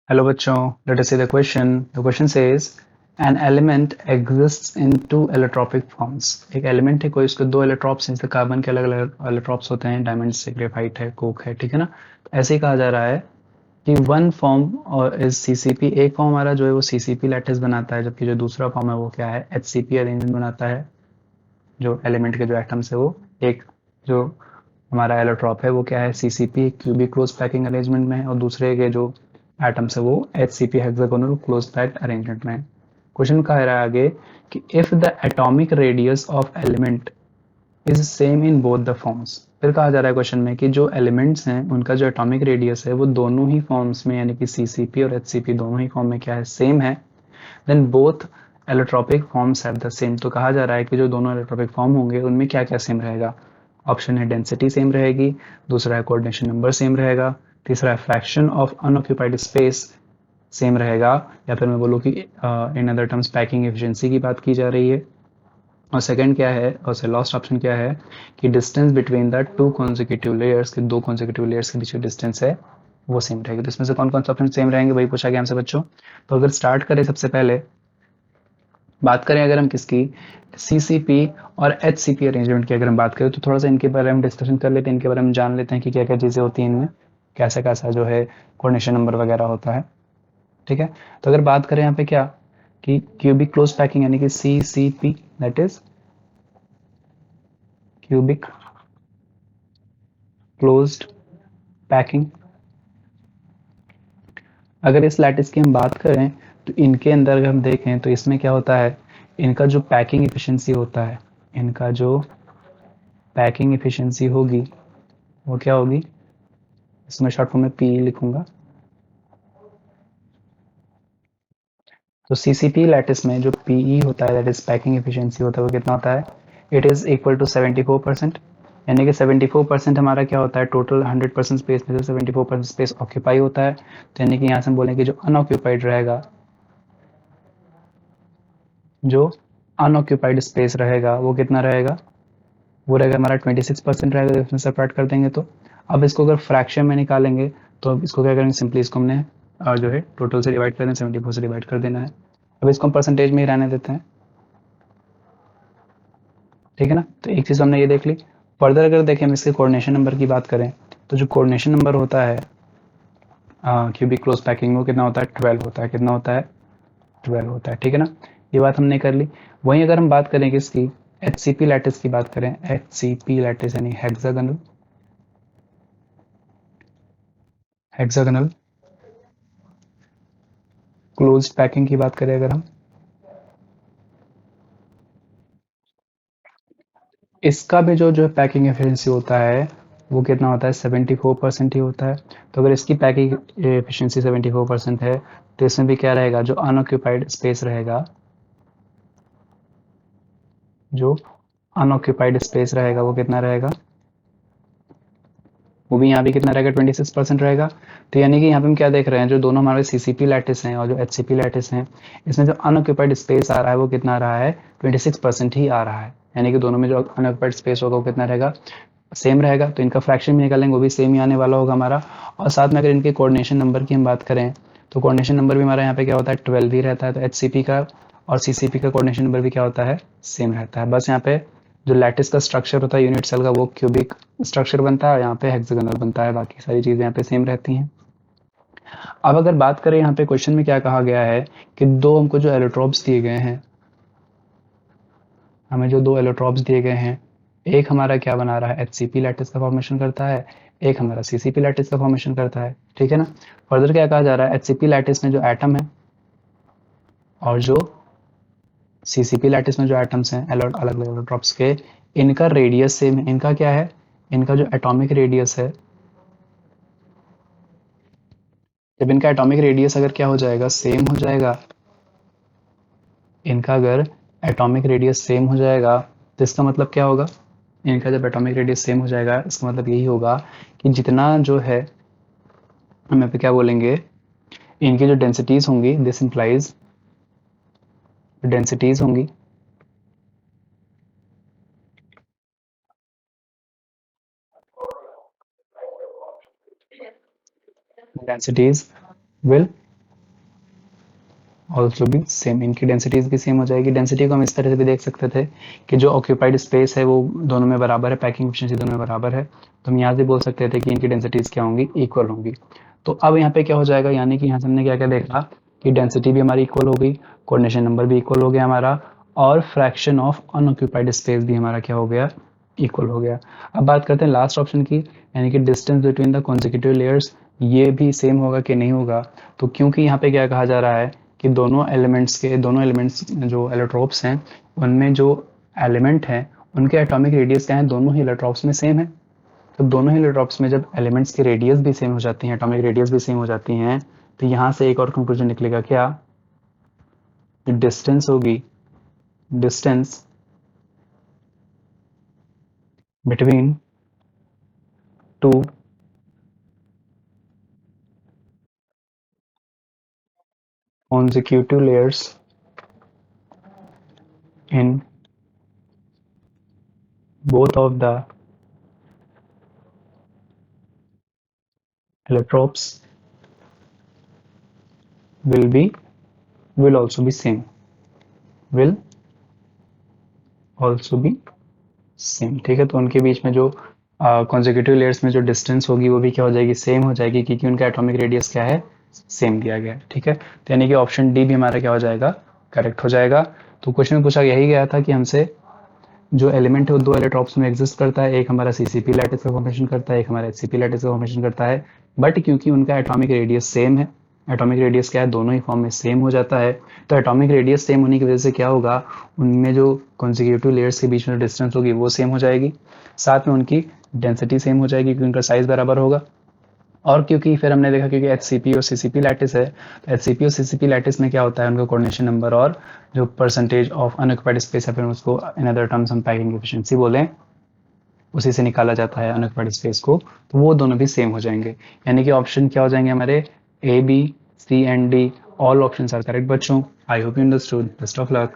Hello बच्चों, let us see the question. The question says an element exists in two allotropic forms. एक element है कोई, उसके दो allotropes हैं, जैसे कार्बन के अलग अलग allotropes होते हैं, डायमंड से ग्रेफाइट है, कोक है, ठीक है ना। ऐसे ही कहा जा रहा है कि वन फॉर्म और इज सीसीपी, एक फॉर्म हमारा जो है वो सीसीपी लैटिस बनाता है, जबकि जो दूसरा फॉर्म है वो क्या है, एचसीपी अरेंजमेंट बनाता है। जो एलिमेंट के जो एटम्स है वो एक जो हमारा एलोट्रॉप है वो क्या है, CCP cubic close packing arrangement में है, और दूसरे के जो एटम्स है वो HCP hexagonal close packed arrangement में है। क्वेश्चन कह रहा है आगे कि if the atomic radius of element is same in both the forms. फिर कहा जा रहा है क्वेश्चन में कि जो एलिमेंट्स हैं उनका जो एटॉमिक रेडियस है वो दोनों ही फॉर्म्स में, यानी कि सीसीपी और एचसीपी दोनों ही फॉर्म में क्या है, सेम है। Then both allotropic forms have the same. तो कहा जा रहा है कि जो दोनों एलोट्रॉपिक फॉर्म होंगे उनमें क्या क्या सेम रहेगा। ऑप्शन है डेंसिटी सेम रहेगी, दूसरा है कोऑर्डिनेशन नंबर सेम रहेगा, तीसरा है fraction of unoccupied space same रहेगा, या फिर मैं बोलूँ कि in other terms packing efficiency की बात की जा रही है। और सेकंड क्या है, और से लास्ट ऑप्शन क्या है कि distance between the two consecutive layers, के दो कॉन्जिक्यूटिव लेयर्स के बीच की डिस्टेंस है वो सेम रहेगी। तो इसमें से कौन कौन से ऑप्शन सेम रहेंगे वही पूछा गया हमसे बच्चों। तो अगर स्टार्ट करें, सबसे पहले बात करें अगर हम किसकी, सीसीपी और एचसीपी अरेंजमेंट की अगर हम बात करें, तो थोड़ा सा इनके बारे में डिस्कशन कर लेते हैं, इनके बारे में जान लेते हैं कि क्या क्या चीज़ें होती हैं इनमें, कैसा कैसा जो है कोऑर्डिनेशन नंबर वगैरह होता है। ठीक है। तो अगर बात करें यहाँ पे क्या कि क्यूबिक क्लोज पैकिंग यानी कि C C P, that is cubic closed packing. अगर इस लैटिस की हम बात करें तो इनके अंदर अगर हम देखें तो इसमें क्या होता है, इनका जो पैकिंग एफिशिएंसी होता है, इनका जो पैकिंग एफिशिएंसी होगी वो क्या होगी, इसमें शॉर्ट फॉर्म में पी लिखूंगा। तो सीसीपी लैटिस में जो पीई होता है, दैट इज पैकिंग एफिशिएंसी होता है, वो कितना होता है, इट इज इक्वल टू 74%। यानी कि 74% हमारा क्या होता है, टोटल 100% स्पेस में से 74% स्पेस ऑक्यूपाई होता है। तो यानी कि यहाँ से हम बोलेंगे जो अनऑक्यूपाइड रहेगा, जो अनऑक्यूपाइड स्पेस रहेगा वो कितना रहेगा, वो रहेगा हमारा 26% रहेगा, जब इसमें सेपरेट कर देंगे तो। अब इसको अगर फ्रैक्शन में निकालेंगे तो अब इसको क्या करेंगे, सिंपली इसको हमने जो है टोटल से डिवाइड कर देना, 74 से डिवाइड कर देना है। अब इसको हम परसेंटेज में ही रहने देते हैं, ठीक है ना। तो एक चीज़ हमने ये देख ली। फर्दर अगर देखें हम इसके कोऑर्डिनेशन नंबर की बात करें, तो जो कोऑर्डिनेशन नंबर होता है क्यूबिक क्लोज पैकिंग में वो कितना होता है, 12 होता है। कितना होता है, 12 होता है, ठीक है ना। ये बात हमने कर ली। वहीं अगर हम बात करें किसकी, एच सी पी लैटिस की बात करें, एच सी पी लैटिस यानी हेक्सागोनल, हेक्सागोनल क्लोज्ड पैकिंग की बात करें अगर हम, इसका भी जो जो पैकिंग एफिशिएंसी होता है वो कितना होता है, 74% ही होता है। तो अगर इसकी पैकिंग एफिशिएंसी 74% है, तो इसमें भी क्या रहेगा, जो अनऑक्यूपाइड स्पेस रहेगा, जो अनऑक्यूपाइड स्पेस रहेगा वो कितना रहेगा, वो भी यहाँ भी कितना रहेगा, 26% रहेगा। तो यानी कि यहाँ पे हम क्या देख रहे हैं, जो दोनों हमारे सीसीपी लैटिस हैं और जो एचसीपी लैटिस हैं, इसमें जो अनऑक्यूपाइड स्पेस आ रहा है वो कितना आ रहा है, 26% ही आ रहा है। यानी कि दोनों में जो अनऑक्यूपाइड स्पेस होगा वो कितना रहेगा, सेम रहेगा। तो इनका फ्रैक्शन भी निकालेंगे वो भी सेम ही आने वाला होगा हमारा। और साथ में अगर इनके कोऑर्डिनेशन नंबर की हम बात करें, तो कोऑर्डिनेशन नंबर भी हमारा यहाँ पे क्या होता है, 12 ही रहता है। तो एचसीपी का और सीसीपी का कोऑर्डिनेशन नंबर भी क्या होता है, सेम रहता है। बस यहाँ पे जो लैटिस का स्ट्रक्चर होता है यूनिट सेल का, वो क्यूबिक स्ट्रक्चर बनता है, यहाँ पे हेक्सागोनल बनता है, बाकी सारी चीजें यहाँ पे सेम रहती हैं। अब अगर बात करें यहाँ पे क्वेश्चन में क्या कहा गया है कि दो हमको जो एलोट्रोप्स दिए गए हैं, हमें जो दो एलोट्रोप्स दिए गए हैं, एक हमारा क्या बना रहा है, एचसीपी लैटिस का फॉर्मेशन करता है, एक हमारा सीसीपी लैटिस का फॉर्मेशन करता है, ठीक है ना। फर्दर क्या कहा जा रहा है, एचसीपी लैटिस में जो एटम है और जो सीसीपी लैटिस में जो एटम्स हैं, अलग अलग एलोट्रोप्स के, इनका रेडियस सेम है। इनका क्या है, इनका जो एटॉमिक रेडियस है, जब इनका एटॉमिक रेडियस अगर क्या हो जाएगा, सेम हो जाएगा, इनका अगर एटॉमिक रेडियस सेम हो जाएगा, तो इसका मतलब क्या होगा, इनका जब एटॉमिक रेडियस सेम हो जाएगा इसका मतलब यही होगा कि जितना जो है, हम यहाँ पे क्या बोलेंगे, इनकी जो डेंसिटीज होंगी, दिस इंप्लाइज डेंसिटीज होंगी, डेंसिटीज विल ऑल्सो भी सेम, इनकी डेंसिटीज भी सेम हो जाएगी। डेंसिटी को हम इस तरह से भी देख सकते थे कि जो ऑक्यूपाइड स्पेस है वो दोनों में बराबर है, पैकिंग एफिशिएंसी दोनों में बराबर है, तो हम यहाँ से बोल सकते थे कि इनकी डेंसिटीज क्या होंगी, इक्वल होंगी। तो अब यहाँ पे क्या हो जाएगा, यानी कि यहाँ से हमने क्या क्या देखा कि डेंसिटी भी हमारी इक्वल हो गई, कोऑर्डिनेशन नंबर भी इक्वल हो गया हमारा, और फ्रैक्शन ऑफ अनऑक्यूपाइड स्पेस भी हमारा क्या हो गया, इक्वल हो गया। अब बात करते हैं लास्ट ऑप्शन की, यानी कि distance between the consecutive layers, ये भी सेम होगा कि नहीं होगा। तो क्योंकि यहाँ पे क्या कहा जा रहा है कि दोनों एलिमेंट्स जो एलोट्रोप्स हैं उनमें जो एलिमेंट हैं उनके एटॉमिक रेडियस क्या है, दोनों ही एलोट्रोप्स में सेम है। तो दोनों ही एलोट्रोप्स में जब एलिमेंट्स की रेडियस भी सेम हो जाती हैं, एटॉमिक रेडियस भी सेम हो जाती हैं, तो यहाँ से एक और कंक्लूजन निकलेगा क्या, डिस्टेंस होगी, distance between two consecutive layers in both of the allotropes will also be same, will also be same. ठीक है, तो उनके बीच में जो कॉन्जिक्यूटिव लेयर्स में जो डिस्टेंस होगी वो भी क्या हो जाएगी, सेम हो जाएगी, क्योंकि उनका एटॉमिक रेडियस क्या है, सेम दिया गया है। ठीक है, तो यानी कि ऑप्शन डी भी हमारा क्या हो जाएगा, करेक्ट हो जाएगा। तो क्वेश्चन में पूछा यही गया था कि हमसे जो एलिमेंट है वो दो एलोट्रॉप्स में एग्जिस्ट करता है, एक हमारा सीसीपी लैटिस का फॉर्मेशन करता है, एक हमारा एचसीपी लैटिस का फॉर्मेशन करता है, बट क्योंकि उनका एटॉमिक रेडियस सेम है, एटॉमिक रेडियस क्या है, दोनों ही फॉर्म में सेम हो जाता है, तो एटॉमिक रेडियस सेम होने की वजह से क्या होगा, उनमें जो कॉन्जिक्यूटिव लेयर्स के बीच में जो डिस्टेंस होगी वो सेम हो जाएगी, साथ में उनकी डेंसिटी सेम हो जाएगी क्योंकि उनका साइज बराबर होगा। और क्योंकि फिर हमने देखा क्योंकि एचसीपी और सीसीपी लैटिस है, तो एचसीपी और सीसीपी लैटिस में क्या होता है, उनका कोऑर्डिनेशन नंबर और जो परसेंटेज ऑफ अनऑक्यूपाइड स्पेस है, फिर उसको इन अदर टर्म्स हम पैकिंग एफिशिएंसी बोलें, उसी से निकाला जाता है अनऑक्यूपाइड स्पेस को, तो वो दोनों भी सेम हो जाएंगे। यानी कि ऑप्शन क्या हो जाएंगे हमारे, A B C and D, all options are correct बच्चों। I hope you understood, best of luck.